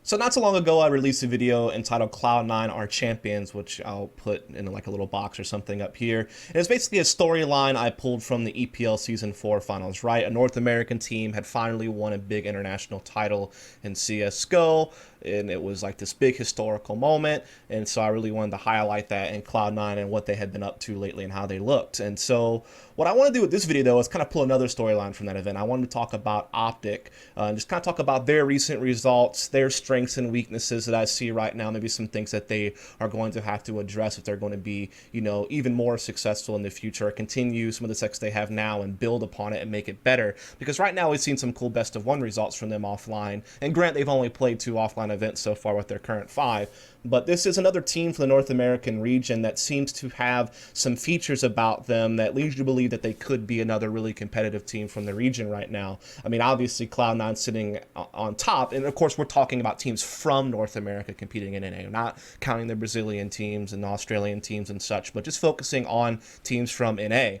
So not so long ago, I released a video entitled Cloud9 Are Champions, which I'll put in like a little box or something up here. And it's basically a storyline I pulled from the EPL Season 4 finals, right? A North American team had finally won a big international title in CSGO, and it was like this big historical moment. And so I really wanted to highlight that in Cloud9 and what they had been up to lately and how they looked. And so what I want to do with this video, though, is kind of pull another storyline from that event. I wanted to talk about OpTic, and just kind of talk about their recent results, their strengths and weaknesses that I see right now, maybe some things that they are going to have to address if they're going to be, even more successful in the future, or continue some of the success they have now and build upon it and make it better. Because right now we've seen some cool best of one results from them offline, and grant they've only played 2 offline events so far with their current 5, but this is another team from the North American region that seems to have some features about them that leads you to believe that they could be another really competitive team from the region right now. I mean, obviously Cloud9 sitting on top, and of course we're talking about teams from North America competing in NA, not counting the Brazilian teams and Australian teams and such, but just focusing on teams from NA.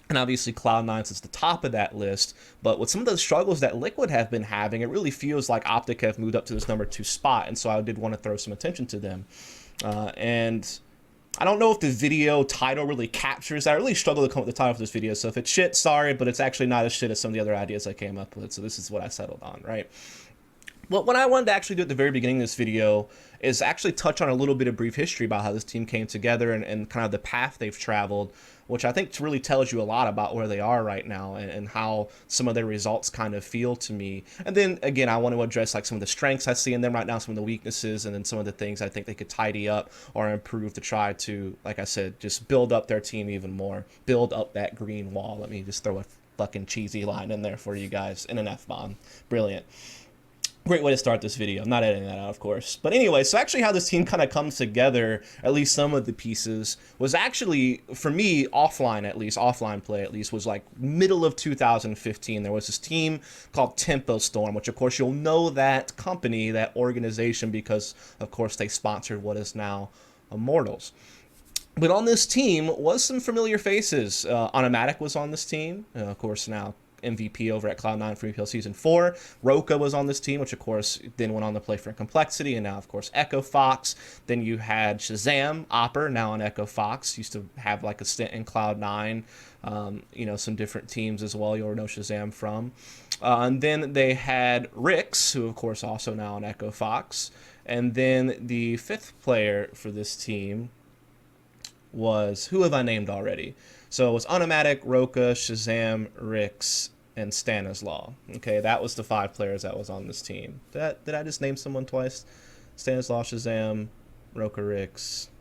And obviously Cloud9 is at the top of that list, but with some of the struggles that Liquid have been having, it really feels like OpTic have moved up to this number 2 spot, and so I did want to throw some attention to them. And I don't know if the video title really captures that. I really struggled to come up with the title for this video, so if it's shit, sorry, but it's actually not as shit as some of the other ideas I came up with, so this is what I settled on, right? Well, what I wanted to actually do at the very beginning of this video is actually touch on a little bit of brief history about how this team came together and kind of the path they've traveled, which I think really tells you a lot about where they are right now and how some of their results kind of feel to me. And then, again, I want to address like some of the strengths I see in them right now, some of the weaknesses, and then some of the things I think they could tidy up or improve to try to, like I said, just build up their team even more, build up that green wall. Let me just throw a fucking cheesy line in there for you guys in an F-bomb. Brilliant. Great way to start this video. I'm not editing that out, of course. But anyway, so actually how this team kind of comes together, at least some of the pieces, was actually, for me, offline play at least, was like middle of 2015. There was this team called Tempo Storm, which of course you'll know that company, that organization, because of course they sponsored what is now Immortals. But on this team was some familiar faces. Automatic was on this team, of course now MVP over at Cloud9 for EPL Season 4. Roka was on this team, which of course then went on to play for Complexity, and now of course Echo Fox. Then you had Shazam, Opper, now on Echo Fox, used to have like a stint in Cloud9, some different teams as well you'll know Shazam from. And then they had Rix, who of course also now on Echo Fox. And then the 5th player for this team was, who have I named already? So it was Automatic, Roka, Shazam, Rix, and Stanislaw. Okay, that was the 5 players that was on this team. Did I just name someone twice? Stanislaw, Shazam, Roka, Rix,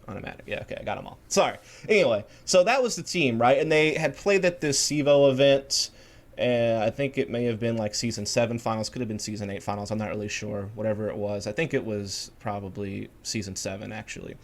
Automatic. Yeah, okay, I got them all. Sorry. Anyway, so that was the team, right? And they had played at this SIVO event. I think it may have been like Season 7 finals. Could have been Season 8 finals. I'm not really sure. Whatever it was. I think it was probably Season 7, actually.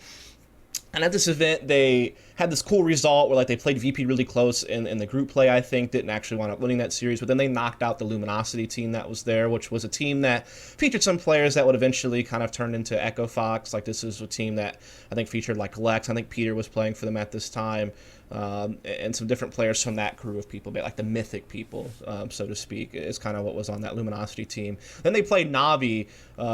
And at this event, they had this cool result where like they played VP really close in the group play, I think, didn't actually wind up winning that series, but then they knocked out the Luminosity team that was there, which was a team that featured some players that would eventually kind of turn into Echo Fox. Like this is a team that I think featured like Lex. I think Peter was playing for them at this time. And some different players from that crew of people, like the mythic people, so to speak, is kind of what was on that Luminosity team. Then they played Navi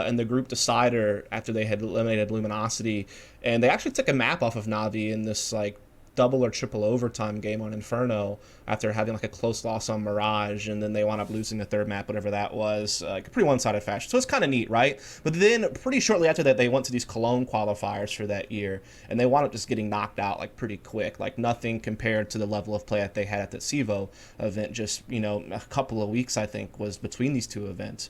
in the group decider after they had eliminated Luminosity, and they actually took a map off of Navi in this like double or triple overtime game on Inferno after having like a close loss on Mirage, and then they wound up losing the 3rd map, whatever that was, like a pretty one-sided fashion. So it's kind of neat, right? But then pretty shortly after that, they went to these Cologne qualifiers for that year, and they wound up just getting knocked out like pretty quick, like nothing compared to the level of play that they had at that SIVO event. Just, a couple of weeks, I think, was between these 2 events.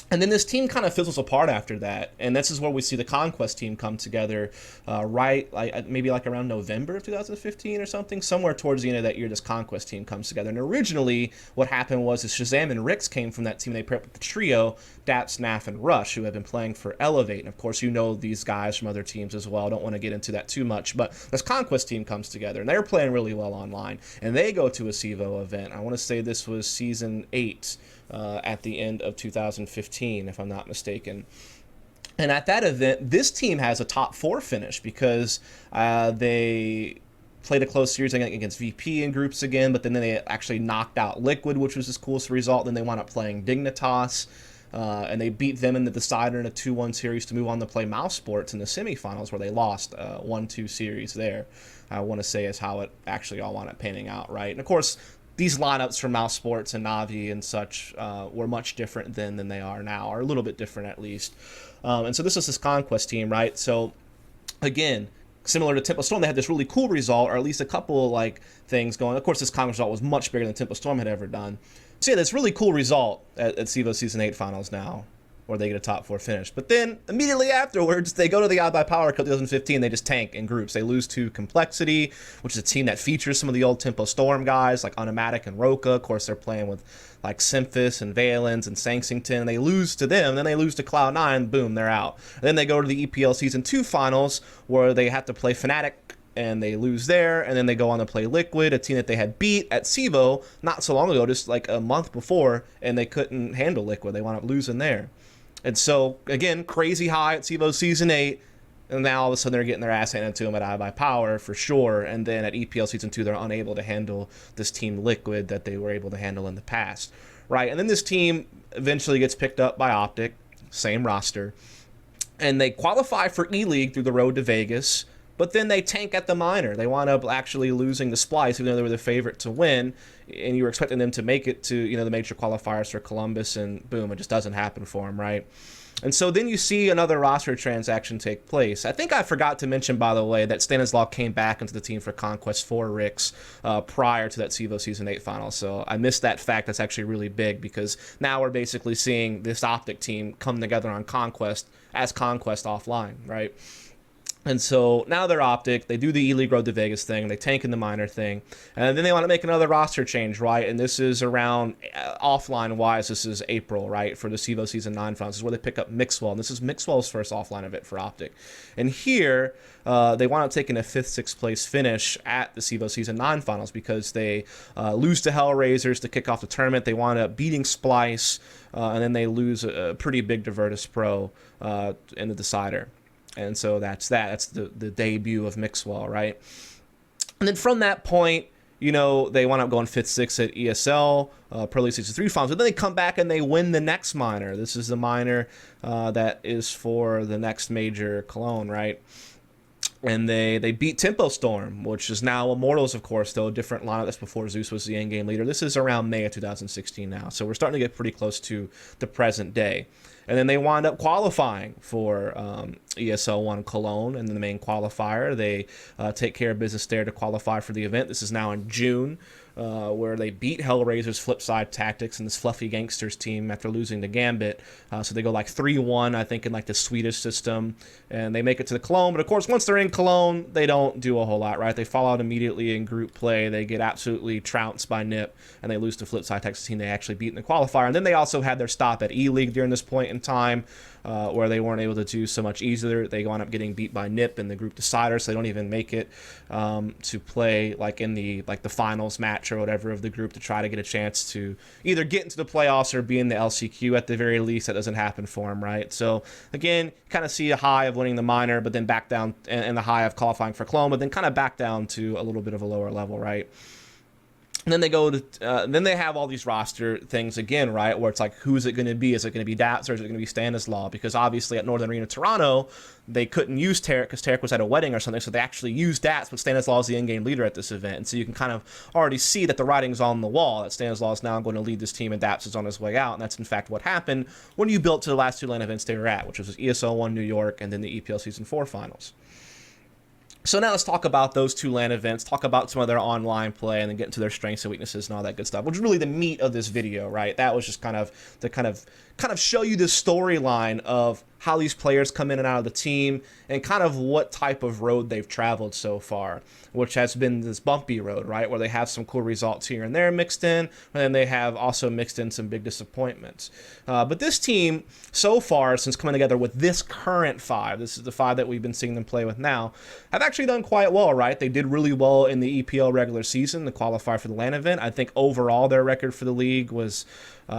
And then this team kind of fizzles apart after that, and this is where we see the Conquest team come together, maybe like around November of 2015 or something, somewhere towards the end of that year. This Conquest team comes together, and originally what happened was Shazam and Rix came from that team. They paired up with the trio, Daps, Naf, and Rush, who have been playing for Elevate, and of course you know these guys from other teams as well. Don't want to get into that too much, but this Conquest team comes together, and they're playing really well online, and they go to a SIVO event. I want to say this was Season 8. At the end of 2015, if I'm not mistaken. And at that event, this team has a top 4 finish because they played a close series against VP in groups again, but then they actually knocked out Liquid, which was this coolest result. Then they wound up playing Dignitas. and they beat them in the decider in a 2-1 series to move on to play Mouse Sports in the semifinals, where they lost 1-2 series there. I want to say is how it actually all wound up panning out, right? And of course, these lineups for Mouse Sports and Navi and such were much different then than they are now, or a little bit different at least. And so this is this Conquest team, right? So again, similar to Tempo Storm, they had this really cool result, or at least a couple like things going. Of course, this Conquest result was much bigger than Tempo Storm had ever done. So yeah, this really cool result at CEVO Season 8 Finals now, where they get a top 4 finish. But then, immediately afterwards, they go to the iBuyPower Cup 2015, they just tank in groups. They lose to Complexity, which is a team that features some of the old Tempo Storm guys, like Automatic and Roka. Of course, they're playing with, like, Symphis and Valens and Sangsington, and they lose to them. Then they lose to Cloud9, boom, they're out. And then they go to the EPL Season 2 Finals, where they have to play Fnatic, and they lose there, and then they go on to play Liquid, a team that they had beat at CEVO not so long ago, just like a month before, and they couldn't handle Liquid. They wound up losing there. And so, again, crazy high at CEVO Season 8, and now all of a sudden they're getting their ass handed to them at iBuyPower for sure, and then at EPL Season 2 they're unable to handle this team Liquid that they were able to handle in the past, right? And then this team eventually gets picked up by OpTic, same roster, and they qualify for E-League through the road to Vegas, but then they tank at the minor. They wind up actually losing the Splice, even though they were the favorite to win, and you were expecting them to make it to, the major qualifiers for Columbus, and boom, it just doesn't happen for them, right? And so then you see another roster transaction take place. I think I forgot to mention, by the way, that Stanislaw came back into the team for Conquest for Ricks prior to that CEVO Season 8 final. So I missed that fact. That's actually really big, because now we're basically seeing this OpTic team come together on Conquest as Conquest offline, right? And so now they're OpTic, they do the E-League Road to Vegas thing, they tank in the minor thing, and then they want to make another roster change, right? And this is around, offline-wise, this is April, right, for the CEVO Season 9 finals. This is where they pick up Mixwell, and this is Mixwell's first offline event for OpTic. And here, they wound up taking a 5th, 6th place finish at the CEVO Season 9 finals, because they lose to Hellraisers to kick off the tournament. They wound up beating Splice, and then they lose a pretty big Divertus Pro in the decider. And so that's that. That's the debut of Mixwell, right? And then from that point, they wind up going 5th, 6th at ESL, Pro League Season 3 finals. But then they come back and they win the next minor. This is the minor that is for the next major, Cologne, right? And they beat Tempo Storm, which is now Immortals, of course, though a different lineup. That's before Zeus was the in-game leader. This is around May of 2016 now. So we're starting to get pretty close to the present day. And then they wind up qualifying for ESL 1 Cologne in the main qualifier. They take care of business there to qualify for the event. This is now in June, where they beat Hellraiser's Flipside Tactics and this Fluffy Gangsters team after losing to Gambit. So they go like 3-1, I think, in like the Swedish system, and they make it to the Cologne. But of course, once they're in Cologne, they don't do a whole lot, right? They fall out immediately in group play. They get absolutely trounced by NIP, and they lose to Flipside Tactics team they actually beat in the qualifier. And then they also had their stop at E-League during this point in time, where they weren't able to do so much either. They wound up getting beat by NIP in the group decider, so they don't even make it to play like in the finals match or whatever of the group to try to get a chance to either get into the playoffs or be in the LCQ at the very least. That doesn't happen for them, right? So again, kind of see a high of winning the minor, but then back down, and the high of qualifying for Cologne, but then kind of back down to a little bit of a lower level, right? And then they go to, then they have all these roster things again, right? Where it's like, who's it going to be? Is it going to be Dats or is it going to be Stanislaw? Because obviously at Northern Arena Toronto, they couldn't use Tarek because Tarek was at a wedding or something. So they actually used Dats, but Stanislaw is the in-game leader at this event. And so you can kind of already see that the writing's on the wall, that Stanislaw is now going to lead this team and Dats is on his way out. And that's in fact what happened when you built to the last 2 LAN events they were at, which was ESL 1 New York and then the EPL Season 4 finals. So now let's talk about those 2 LAN events, talk about some of their online play, and then get into their strengths and weaknesses and all that good stuff, which is really the meat of this video, right? That was just kind of to show you the storyline of how these players come in and out of the team and kind of what type of road they've traveled so far, which has been this bumpy road, right? Where they have some cool results here and there mixed in, and then they have also mixed in some big disappointments. But this team, so far, since coming together with this current 5, this is the 5 that we've been seeing them play with now, have actually done quite well, right? They did really well in the EPL regular season, the qualifier for the LAN event. I think overall their record for the league was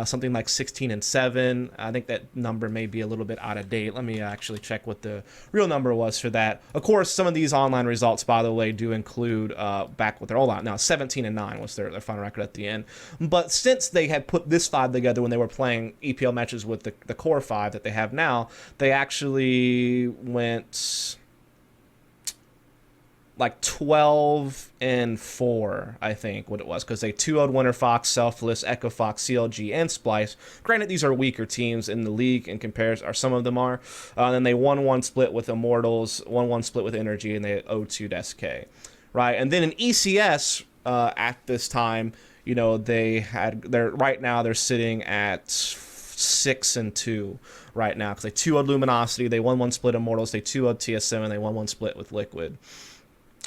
something like 16-7. I think that number may be a little bit out of date. Let me actually check what the real number was for that. Of course, some of these online results, by the way, do include back with their old line. Now, 17-9 was their final record at the end. But since they had put this 5 together when they were playing EPL matches with the core 5 that they have now, they actually went like 12-4, I think, what it was, because they 2-0'd Winter Fox, Selfless, Echo Fox, CLG, and Splice. Granted, these are weaker teams in the league in comparison, or some of them are. Then they 1-1 split with Immortals, 1-1 split with Energy, and they 0-2'd SK, right? And then in ECS at this time, you know, right now they're sitting at 6-2 right now, because they 2-0'd Luminosity, they 1-1 split Immortals, they 2-0'd TSM, and they 1-1 split with Liquid.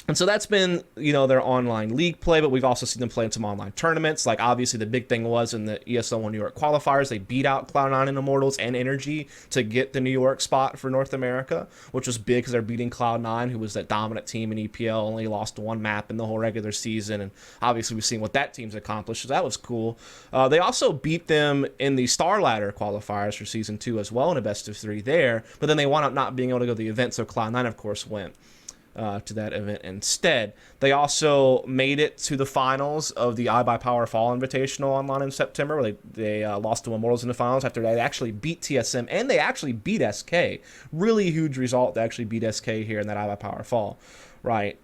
And so that's been, you know, their online league play, but we've also seen them play in some online tournaments. Like, obviously, the big thing was in the ESL1 New York qualifiers, they beat out Cloud9 and Immortals and Energy to get the New York spot for North America, which was big because they're beating Cloud9, who was that dominant team in EPL, only lost one map in the whole regular season. And obviously, we've seen what that team's accomplished, so that was cool. They also beat them in the Star Ladder qualifiers for Season 2 as well in a best-of-3 there, but then they wound up not being able to go to the event, so Cloud9, of course, went to that event instead. They also made it to the finals of the iBuyPower Fall Invitational online in September, where they lost to Immortals in the finals after they actually beat TSM, and they actually beat SK. Really huge result to actually beat SK here in that iBuyPower Fall, right?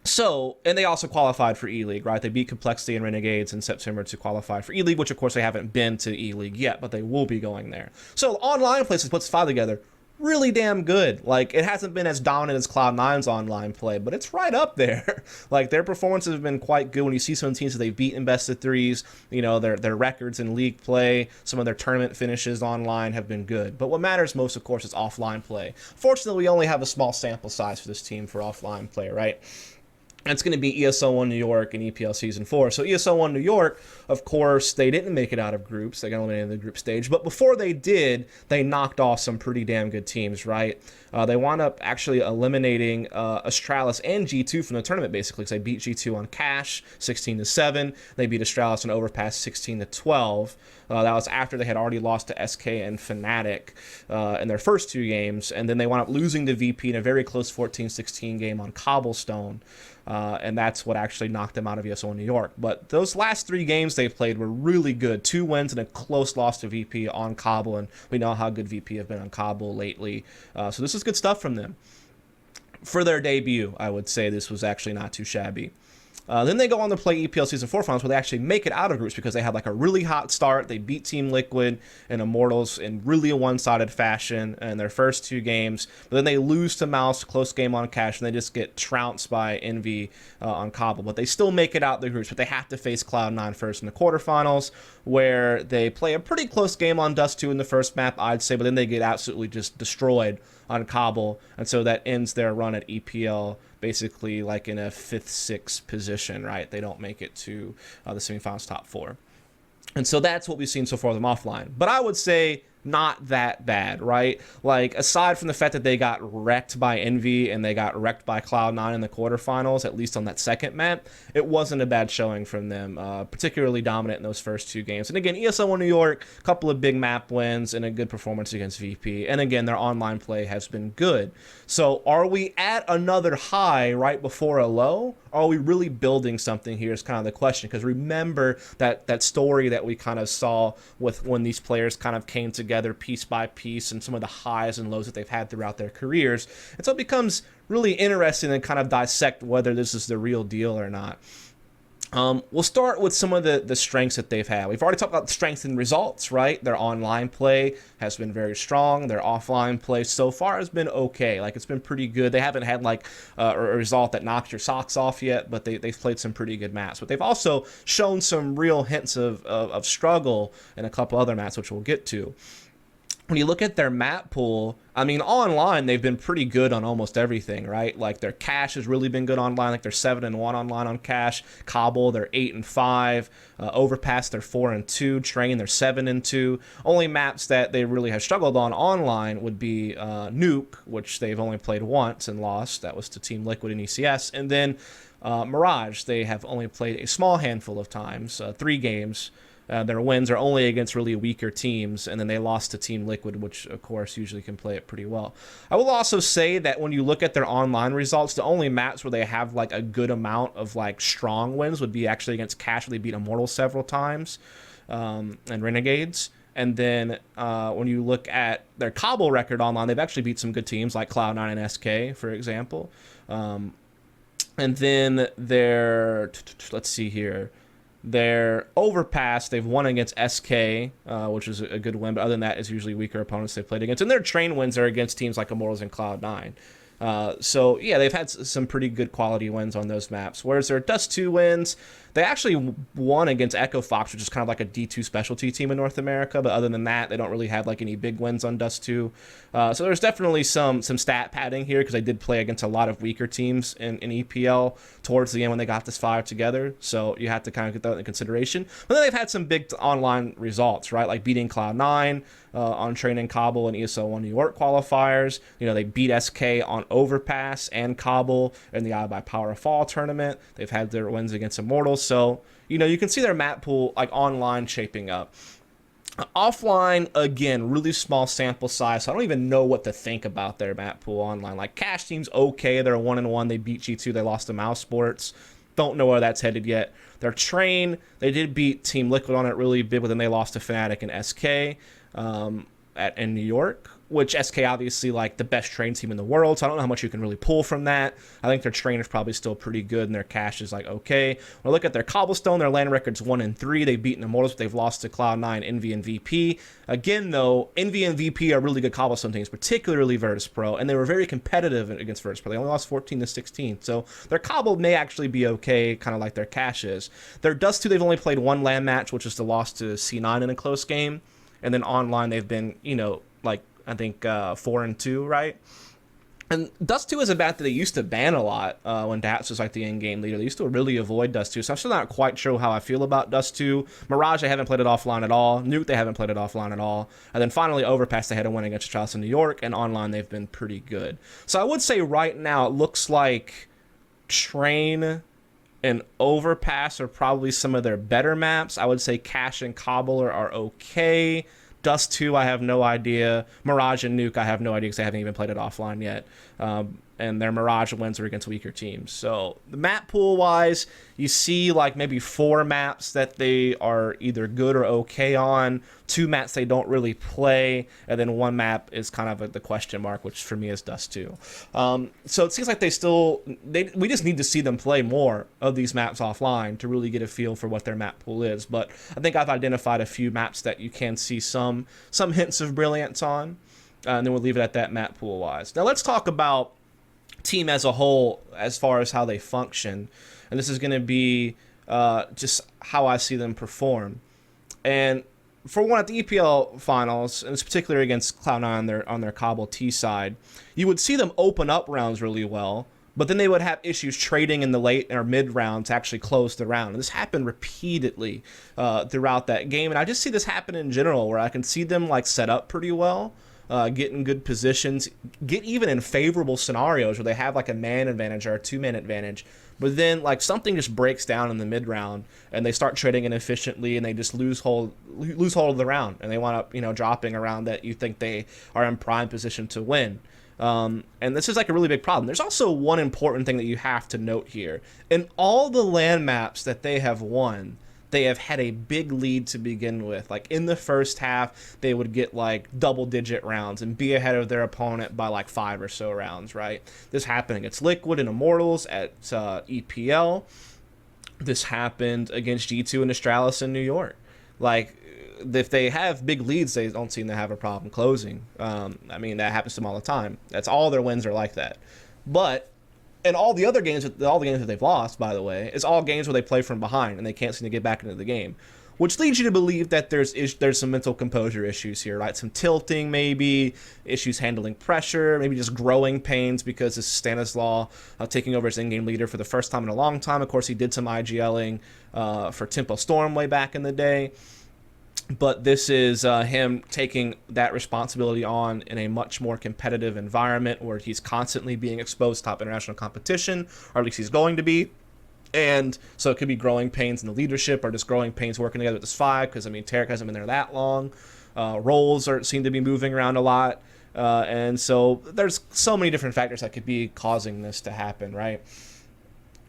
So, and they also qualified for E-League, right? They beat Complexity and Renegades in September to qualify for E-League, which of course they haven't been to E-League yet, but they will be going there. So online places puts 5 together. Really damn good. Like, it hasn't been as dominant as Cloud9's online play, but it's right up there. Like, their performances have been quite good when you see some teams that they've beaten best of 3s, you know, their records in league play, some of their tournament finishes online have been good. But what matters most, of course, is offline play. Fortunately, we only have a small sample size for this team for offline play, right? And it's going to be ESL1 New York and EPL Season 4. So ESL1 New York, of course, they didn't make it out of groups. They got eliminated in the group stage. But before they did, they knocked off some pretty damn good teams, right? They wound up actually eliminating Astralis and G2 from the tournament, basically, because they beat G2 on Cash, 16-7. They beat Astralis on Overpass, 16-12. That was after they had already lost to SK and Fnatic in their first 2 games. And then they wound up losing to VP in a very close 14-16 game on Cobblestone. And that's what actually knocked them out of ESL New York. But those last 3 games they played were really good. 2 wins and a close loss to VP on Cobble, and we know how good VP have been on Cobble lately. So this is good stuff from them. For their debut, I would say this was actually not too shabby. Then they go on to play EPL Season 4 finals, where they actually make it out of groups because they had like a really hot start. They beat Team Liquid and Immortals in really a one-sided fashion in their first 2 games. But then they lose to Mouse, close game on Cash, and they just get trounced by Envy on Cobble. But they still make it out the groups, but they have to face Cloud9 first in the quarterfinals, where they play a pretty close game on Dust 2 in the first map, I'd say, but then they get absolutely just destroyed on Cobble, and so that ends their run at EPL basically like in a 5th, 6th position, right? They don't make it to the semifinals top 4. And so that's what we've seen so far with them offline. But I would say not that bad, right? Like, aside from the fact that they got wrecked by Envy and they got wrecked by Cloud9 in the quarterfinals, at least on that second map, it wasn't a bad showing from them, particularly dominant in those first 2 games. And again, ESL1 New York, a couple of big map wins and a good performance against VP. And again, their online play has been good. So are we at another high right before a low? Are we really building something here is kind of the question, because remember that story that we kind of saw with when these players kind of came together piece by piece and some of the highs and lows that they've had throughout their careers. And so it becomes really interesting to kind of dissect whether this is the real deal or not. We'll start with some of the strengths that they've had. We've already talked about the strengths and results, right? Their online play has been very strong. Their offline play so far has been okay. Like, it's been pretty good. They haven't had like a result that knocks your socks off yet, but they've played some pretty good maps. But they've also shown some real hints of struggle in a couple other maps, which we'll get to. When you look at their map pool, I mean, online, they've been pretty good on almost everything, right? Like, their Cash has really been good online. Like, they're 7-1 online on Cash. Cobble, they're 8-5. Overpass, they're 4-2. Train, they're 7-2. Only maps that they really have struggled on online would be Nuke, which they've only played once and lost. That was to Team Liquid and ECS. And then Mirage, they have only played a small handful of times, 3 games. Their wins are only against really weaker teams, and then they lost to Team Liquid, which, of course, usually can play it pretty well. I will also say that when you look at their online results, the only maps where they have, like, a good amount of, like, strong wins would be actually against Cash, where they beat Immortals several times, and Renegades. And then when you look at their Cobble record online, they've actually beat some good teams, like Cloud9 and SK, for example. And then their, let's see here, their Overpass, they've won against SK, which is a good win, but other than that, it's usually weaker opponents they've played against. And their Train wins are against teams like Immortals and Cloud9. So, yeah, they've had some pretty good quality wins on those maps. Whereas their Dust 2 wins, they actually won against Echo Fox, which is kind of like a D2 specialty team in North America. But other than that, they don't really have like any big wins on Dust 2. So there's definitely some stat padding here, because they did play against a lot of weaker teams in EPL towards the end when they got this 5 together. So you have to kind of get that into consideration. But then they've had some big online results, right? Like beating Cloud9 on Train and Cobble and ESL 1 New York qualifiers. You know, they beat SK on Overpass and Cobble in the iBuyPower Fall tournament. They've had their wins against Immortals. So, you know, you can see their map pool, like, online shaping up. Offline, again, really small sample size, so I don't even know what to think about their map pool online. Like, Cash Team's okay. They're 1-1. They beat G2. They lost to Mouse Sports. Don't know where that's headed yet. Their Train, they did beat Team Liquid on it really big, but then they lost to Fnatic and SK in New York, which SK obviously like the best Train team in the world, so I don't know how much you can really pull from that. I think their Train is probably still pretty good, and their Cash is like okay. When I look at their Cobblestone, their LAN record's 1-3. They've beaten Immortals, but they've lost to Cloud9, Envy, and VP. Again, though, Envy and VP are really good Cobblestone teams, particularly Virtus Pro, and they were very competitive against Virtus Pro. They only lost 14-16, so their Cobble may actually be okay, kind of like their Cash is. Their Dust 2, they've only played one LAN match, which is the loss to C9 in a close game, and then online they've been, you know, like, I think 4-2, right? And Dust 2 is a map that they used to ban a lot when Dats was like the in-game leader. They used to really avoid Dust 2, so I'm still not quite sure how I feel about Dust 2. Mirage, they haven't played it offline at all. Nuke, they haven't played it offline at all. And then finally, Overpass, they had a win against Charleston, New York, and online they've been pretty good. So I would say right now it looks like Train and Overpass are probably some of their better maps. I would say Cash and Cobble are okay. Dust 2, I have no idea. Mirage and Nuke, I have no idea because I haven't even played it offline yet. And their Mirage wins are against weaker teams. So the map pool-wise, you see like maybe 4 maps that they are either good or okay on, 2 maps they don't really play, and then 1 map is kind of the question mark, which for me is Dust 2. So it seems like we just need to see them play more of these maps offline to really get a feel for what their map pool is. But I think I've identified a few maps that you can see some hints of brilliance on, and then we'll leave it at that map pool-wise. Now let's talk about team as a whole as far as how they function, and this is going to be just how I see them perform. And for one, at the EPL finals, and it's particularly against Cloud9 on their Cobble T side, you would see them open up rounds really well, but then they would have issues trading in the late or mid round to actually close the round. And this happened repeatedly throughout that game, and I just see this happen in general, where I can see them like set up pretty well, get in good positions, get even in favorable scenarios where they have like a man advantage or a 2-man advantage, but then like something just breaks down in the mid round and they start trading inefficiently and they just lose hold of the round, and they wind up, you know, dropping a round that you think they are in prime position to win. And this is like a really big problem. There's also one important thing that you have to note here. In all the land maps that they have won, they have had a big lead to begin with. Like in the first half, they would get like double-digit rounds and be ahead of their opponent by like 5 or so rounds, right? This happened against Liquid and Immortals at EPL. This happened against G2 and Astralis in New York. Like, if they have big leads, they don't seem to have a problem closing. I mean, that happens to them all the time. That's all their wins are like that. But and all the other games, all the games that they've lost, by the way, is all games where they play from behind and they can't seem to get back into the game, which leads you to believe that there's some mental composure issues here, right? Some tilting, maybe issues handling pressure, maybe just growing pains because this is Stanislaw taking over as in-game leader for the first time in a long time. Of course, he did some IGLing for Tempo Storm way back in the day. But this is him taking that responsibility on in a much more competitive environment where he's constantly being exposed to top international competition, or at least he's going to be. And so it could be growing pains in the leadership or just growing pains working together with this five, because, I mean, Tarek hasn't been there that long. Roles seem to be moving around a lot. And so there's so many different factors that could be causing this to happen, right?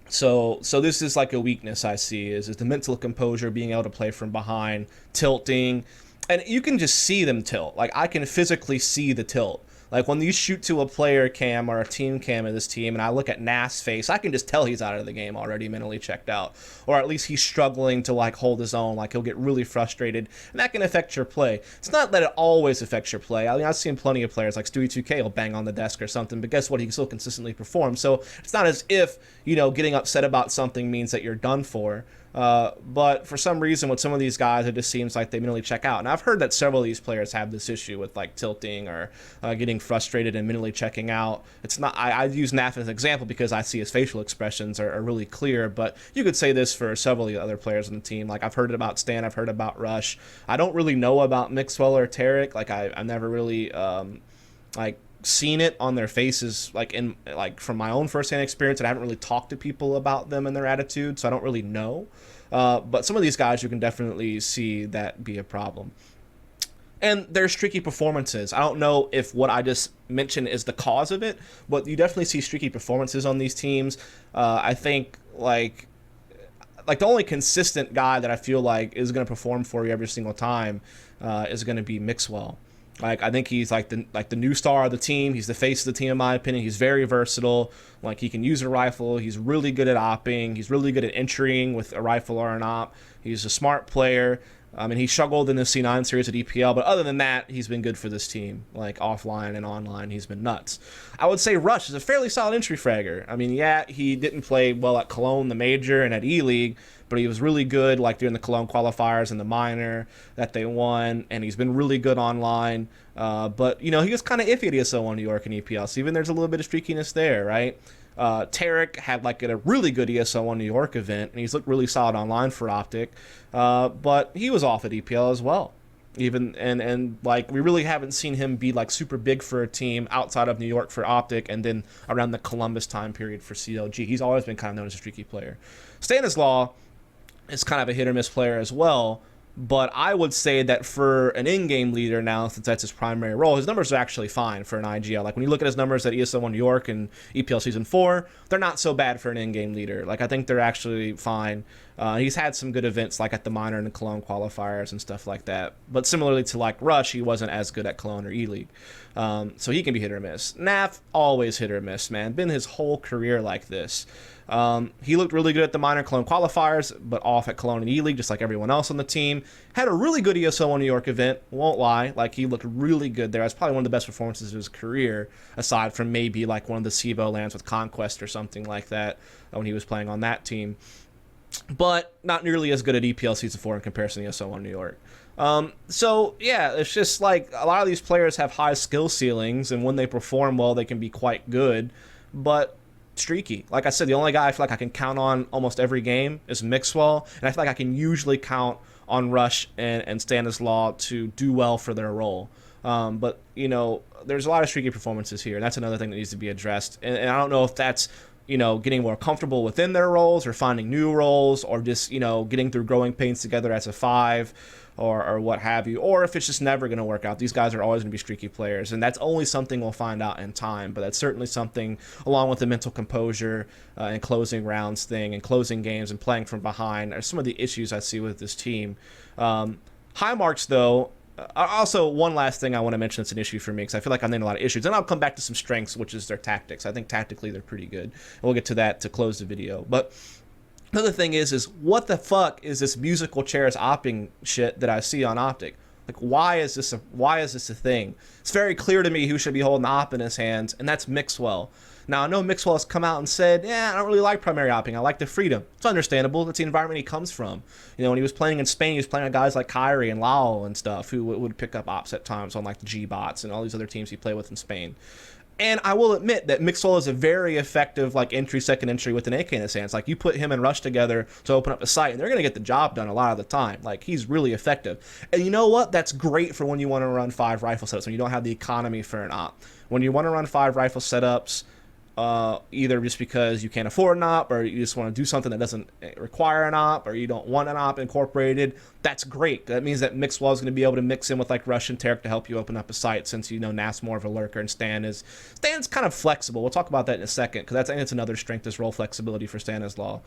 So this is like a weakness I see is the mental composure, being able to play from behind, tilting. And you can just see them tilt. Like, I can physically see the tilt. Like, when you shoot to a player cam or a team cam of this team, and I look at Naf's face, I can just tell he's out of the game already, mentally checked out. Or at least he's struggling to, like, hold his own. Like, he'll get really frustrated, and that can affect your play. It's not that it always affects your play. I mean, I've seen plenty of players, like Stewie2K will bang on the desk or something, but guess what? He can still consistently perform. So it's not as if, getting upset about something means that you're done for. But for some reason with some of these guys, it just seems like they mentally check out. And I've heard that several of these players have this issue with like tilting or getting frustrated and mentally checking out. It's not, I use Naf as an example because I see his facial expressions are really clear, but you could say this for several of the other players on the team. Like, I've heard it about Stan, I've heard about Rush. I don't really know about Mixwell or Tarek. Like, I never really seen it on their faces, from my own firsthand experience, and I haven't really talked to people about them and their attitude, so I don't really know. But some of these guys, you can definitely see that be a problem. And there's streaky performances. I don't know if what I just mentioned is the cause of it, but you definitely see streaky performances on these teams. I think like the only consistent guy that I feel like is going to perform for you every single time is going to be Mixwell. Like, I think he's like the new star of the team. He's the face of the team, in my opinion. He's very versatile. Like, he can use a rifle. He's really good at opping. He's really good at entering with a rifle or an op. He's a smart player. I mean, he struggled in the C9 series at EPL, but other than that, he's been good for this team. Like, offline and online, he's been nuts. I would say Rush is a fairly solid entry fragger. I mean, yeah, he didn't play well at Cologne, the major, and at E-League, but he was really good, like, during the Cologne qualifiers and the minor that they won, and he's been really good online. But, he was kind of iffy at ESO1 New York and EPL, so even there's a little bit of streakiness there, right? Tarek had like a really good ESO1 New York event, and he's looked really solid online for OpTic, but he was off at EPL as well. Even and like, we really haven't seen him be like super big for a team outside of New York for OpTic, and then around the Columbus time period for CLG. He's always been kind of known as a streaky player. Stanislaw is kind of a hit or miss player as well. But I would say that for an in-game leader now, since that's his primary role, his numbers are actually fine for an IGL. Like, when you look at his numbers at ESL1 New York and EPL Season 4, they're not so bad for an in-game leader. Like, I think they're actually fine. He's had some good events, like at the minor and the Cologne qualifiers and stuff like that. But similarly to, like, Rush, he wasn't as good at Cologne or E-League. So he can be hit or miss. Naf, always hit or miss, man. Been his whole career like this. He looked really good at the minor Cologne qualifiers, but off at Cologne and E-League, just like everyone else on the team. Had a really good ESO1 New York event, won't lie. Like, he looked really good there. It's probably one of the best performances of his career, aside from maybe like one of the SIBO lands with Conquest or something like that when he was playing on that team. But not nearly as good at EPL Season 4 in comparison to ESO1 New York. So, yeah, it's just like a lot of these players have high skill ceilings, and when they perform well, they can be quite good. But streaky. Like I said, the only guy I feel like I can count on almost every game is Mixwell, and I feel like I can usually count on Rush and Stanislaw to do well for their role. But, there's a lot of streaky performances here, and that's another thing that needs to be addressed. And I don't know if that's, getting more comfortable within their roles or finding new roles or just, getting through growing pains together as a five or what have you, or if it's just never going to work out. These guys are always going to be streaky players, and that's only something we'll find out in time, but that's certainly something, along with the mental composure and closing rounds thing and closing games and playing from behind, are some of the issues I see with this team. High marks, though. Also, one last thing I want to mention that's an issue for me, because I feel like I'm named a lot of issues, and I'll come back to some strengths, which is their tactics. I think tactically they're pretty good, and we'll get to that to close the video. But another thing is what the fuck is this musical chairs opping shit that I see on OpTic? Like, why is this a thing? It's very clear to me who should be holding the op in his hands, and that's Mixwell. Now, I know Mixwell has come out and said, I don't really like primary opping. I like the freedom. It's understandable. That's the environment he comes from. When he was playing in Spain, he was playing with guys like Kyrie and Lau and stuff who would pick up ops at times on like the G-Bots and all these other teams he played with in Spain. And I will admit that Mixwell is a very effective like second entry with an AK in his hands. Like, you put him and Rush together to open up a site, and they're going to get the job done a lot of the time. Like, he's really effective. And you know what? That's great for when you want to run 5 rifle setups, when you don't have the economy for an op. When you want to run 5 rifle setups, either just because you can't afford an op, or you just want to do something that doesn't require an op, or you don't want an op incorporated, that's great. That means that Mixwell is going to be able to mix in with like Rush and Tarek to help you open up a site, since you know Naf's more of a lurker and Stan's kind of flexible. We'll talk about that in a second, because I think it's another strength, is role flexibility for Stanislaw.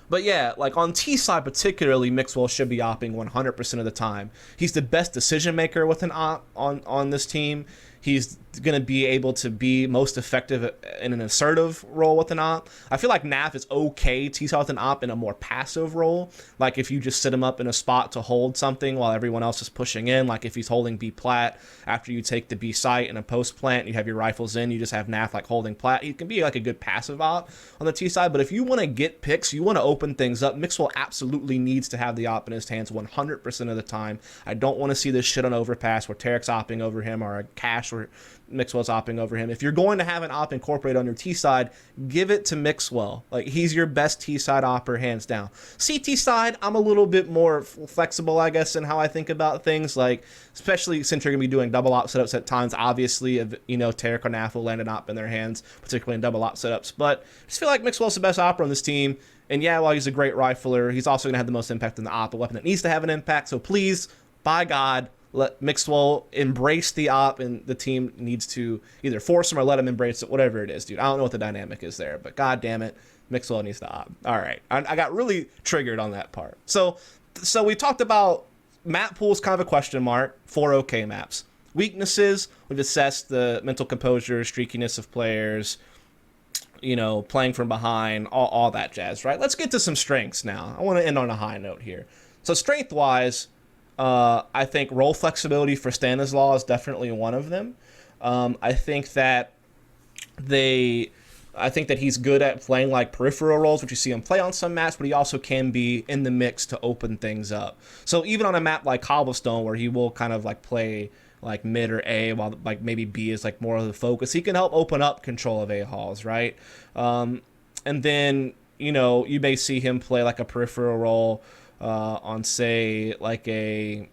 But yeah, like on T side particularly, Mixwell should be opping 100% of the time. He's the best decision maker with an op on this team. He's going to be able to be most effective in an assertive role with an op. I feel like Naf is okay T-side with an op in a more passive role. Like if you just sit him up in a spot to hold something while everyone else is pushing in. Like if he's holding B plat after you take the B site in a post plant, you have your rifles in, you just have Naf like holding plat. He can be like a good passive op on the T side. But if you want to get picks, you want to open things up, Mixwell absolutely needs to have the op in his hands 100% of the time. I don't want to see this shit on overpass where Tarek's opping over him, or a cache where Mixwell's opping over him. If you're going to have an op incorporated on your T side, give it to Mixwell. Like, he's your best T side opper, hands down. CT side, I'm a little bit more flexible, I guess, in how I think about things. Like, especially since you're gonna be doing double op setups at times. Obviously, you know, Tarek or Naf will land an op in their hands, particularly in double op setups. But I just feel like Mixwell's the best opper on this team. And yeah, while he's a great rifler, he's also gonna have the most impact in the op, a weapon that needs to have an impact. So please, by God, let Mixwell embrace the op, and the team needs to either force him or let him embrace it, whatever it is, dude. I don't know what the dynamic is there, but god damn it, Mixwell needs to op. All right, I got really triggered on that part. So we talked about map pools, kind of a question mark for OK maps. Weaknesses, we've assessed the mental composure, streakiness of players, you know, playing from behind, all that jazz, right? Let's get to some strengths now. I want to end on a high note here. So strength-wise, I think role flexibility for Stanislaw is definitely one of them. I think that he's good at playing like peripheral roles, which you see him play on some maps, but he also can be in the mix to open things up. So even on a map like Cobblestone, where he will kind of like play like mid or A, while like maybe B is like more of the focus, he can help open up control of A halls, right? And then, you know, you may see him play like a peripheral role on, say, like I'm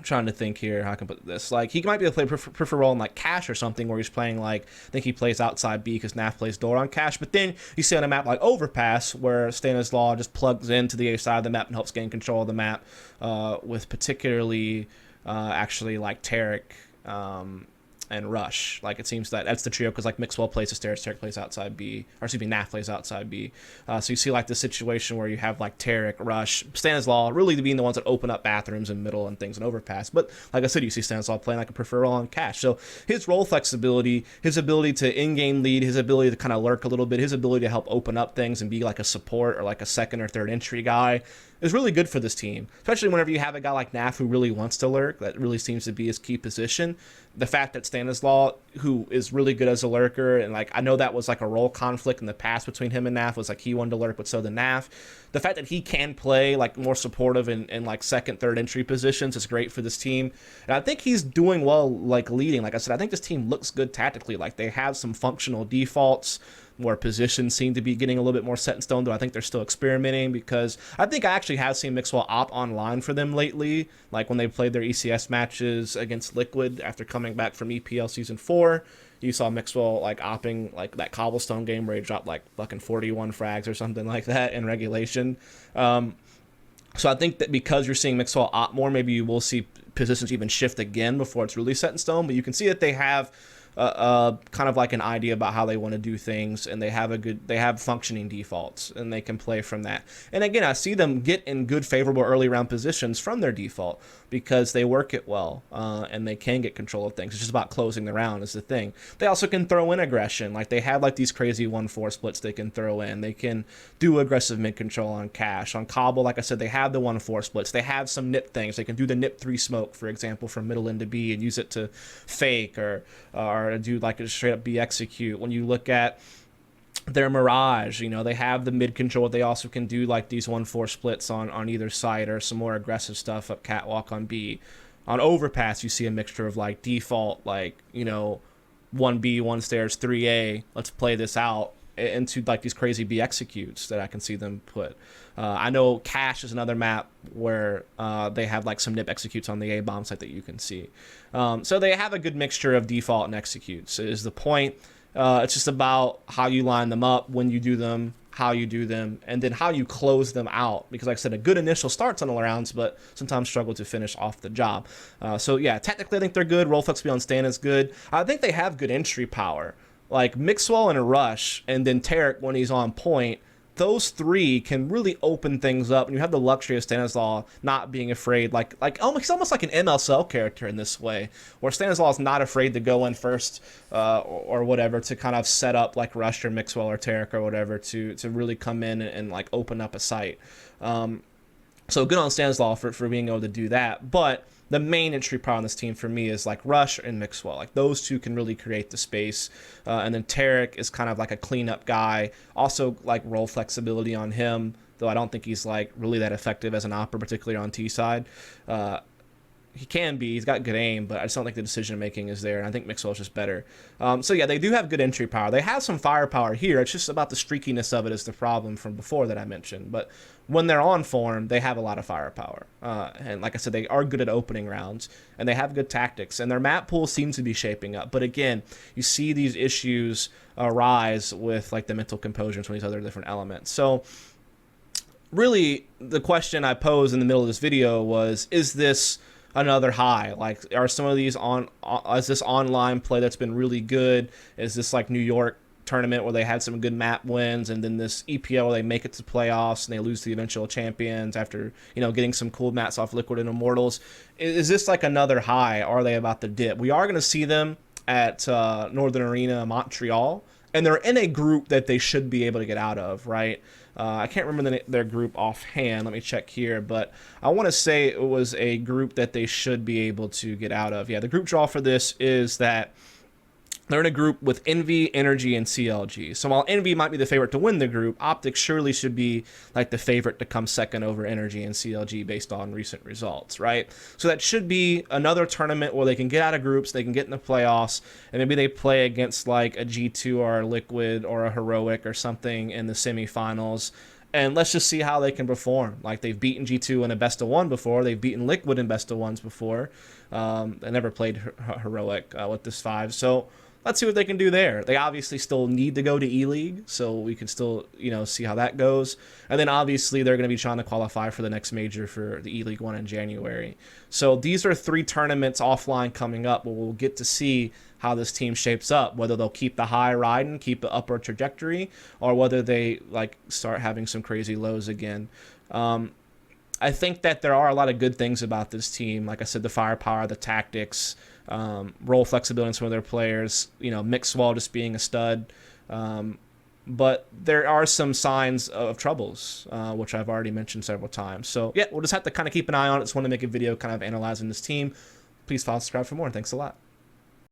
trying to think here how I can put this. Like, he might be able to play peripheral role in like Cache or something, where he's playing like, I think he plays outside B because Naf plays door on Cache. But then you see on a map like Overpass, where Stanislaw just plugs into the A side of the map and helps gain control of the map, with particularly actually like Tarek and Rush. Like, it seems that that's the trio, because like Mixwell plays the stairs, Tarek plays outside B, or excuse me, Naf plays outside B. So you see like the situation where you have like Tarek, Rush, Stanislaw really being the ones that open up bathrooms and middle and things and overpass. But like I said, you see Stanislaw playing like a peripheral on Cache. So his role flexibility, his ability to in-game lead, his ability to kind of lurk a little bit, his ability to help open up things and be like a support or like a second or third entry guy is really good for this team, especially whenever you have a guy like Naf who really wants to lurk. That really seems to be his key position. The fact that Stanislaw, who is really good as a lurker, and like I know that was like a role conflict in the past between him and Naf, was like he wanted to lurk, but so did Naf. The fact that he can play like more supportive in like second, third entry positions is great for this team. And I think he's doing well, like leading. Like I said, I think this team looks good tactically. Like, they have some functional defaults where positions seem to be getting a little bit more set in stone, though I think they're still experimenting, because I think I actually have seen Mixwell op online for them lately, like when they played their ECS matches against Liquid after coming back from EPL Season 4. You saw Mixwell like opping like that Cobblestone game where he dropped like fucking 41 frags or something like that in regulation. So I think that because you're seeing Mixwell op more, maybe you will see positions even shift again before it's really set in stone, but you can see that they have kind of like an idea about how they want to do things, and they have functioning defaults, and they can play from that. And again, I see them get in good favorable early round positions from their default, because they work it well, and they can get control of things. It's just about closing the round is the thing. They also can throw in aggression. Like, they have like these crazy 1-4 splits they can throw in. They can do aggressive mid control on Cache. On Cobble, like I said, they have the 1-4 splits. They have some nip things. They can do the nip 3 smoke, for example, from middle into B, and use it to fake or do like a straight up B execute. When you look at their Mirage, you know, they have the mid control. They also can do like these 1-4 splits on either side, or some more aggressive stuff up catwalk on B. On Overpass, you see a mixture of like default, like, you know, 1B, 1 stairs, 3A, let's play this out, into like these crazy B executes that I can see them put. I know Cache is another map where they have like some nip executes on the A bomb site that you can see. So they have a good mixture of default and executes is the point. It's just about how you line them up, when you do them, how you do them, and then how you close them out. Because like I said, a good initial starts on the rounds, but sometimes struggle to finish off the job. So yeah, technically I think they're good. Roll flexibility on stand is good. I think they have good entry power. Like Mixwell in a rush, and then Tarek when he's on point, those three can really open things up, and you have the luxury of Stanislaw not being afraid. Like he's almost like an MLSL character in this way, where Stanislaw is not afraid to go in first or whatever to kind of set up like Rush or Mixwell or Tarek or whatever to really come in and like open up a site. So good on Stanislaw for being able to do that, but the main entry power on this team for me is like Rush and Mixwell. Like those two can really create the space. And then Tarek is kind of like a cleanup guy. Also like roll flexibility on him, though I don't think he's like really that effective as an opera, particularly on T side. He can be. He's got good aim, but I just don't think the decision making is there. And I think Mixwell's just better. So yeah, they do have good entry power. They have some firepower here. It's just about the streakiness of it is the problem from before that I mentioned. But when they're on form, they have a lot of firepower. And like I said, they are good at opening rounds, and they have good tactics. And their map pool seems to be shaping up. But again, you see these issues arise with like the mental composure and some of these other different elements. So really, the question I posed in the middle of this video was, is this another high? Like, are some of these is this online play that's been really good? Is this like New York tournament where they had some good map wins, and then this EPL where they make it to playoffs and they lose to the eventual champions after, you know, getting some cool mats off Liquid and Immortals? Is this like another high? Are they about to dip? We are going to see them at Northern Arena Montreal, and they're in a group that they should be able to get out of, right? I can't remember their group offhand. Let me check here, but I want to say it was a group that they should be able to get out of. Yeah, the group draw for this is that they're in a group with Envy, Energy, and CLG. So while Envy might be the favorite to win the group, OpTic surely should be like the favorite to come second over Energy and CLG based on recent results, right? So that should be another tournament where they can get out of groups, they can get in the playoffs, and maybe they play against like a G2 or a Liquid or a Heroic or something in the semifinals. And let's just see how they can perform. Like, they've beaten G2 in a best of one before. They've beaten Liquid in best of ones before. They never played Heroic with this 5. So let's see what they can do there. They obviously still need to go to E-League, so we can still, you know, see how that goes. And then obviously they're going to be trying to qualify for the next major for the E-League one in January. So these are 3 tournaments offline coming up where we'll get to see how this team shapes up, whether they'll keep the high riding, keep the upward trajectory, or whether they like start having some crazy lows again. I think that there are a lot of good things about this team. Like I said, the firepower, the tactics, role flexibility in some of their players, you know, Mixwell just being a stud. But there are some signs of troubles, which I've already mentioned several times. So yeah, we'll just have to kind of keep an eye on it. Just want to make a video kind of analyzing this team. Please follow, subscribe for more. Thanks a lot.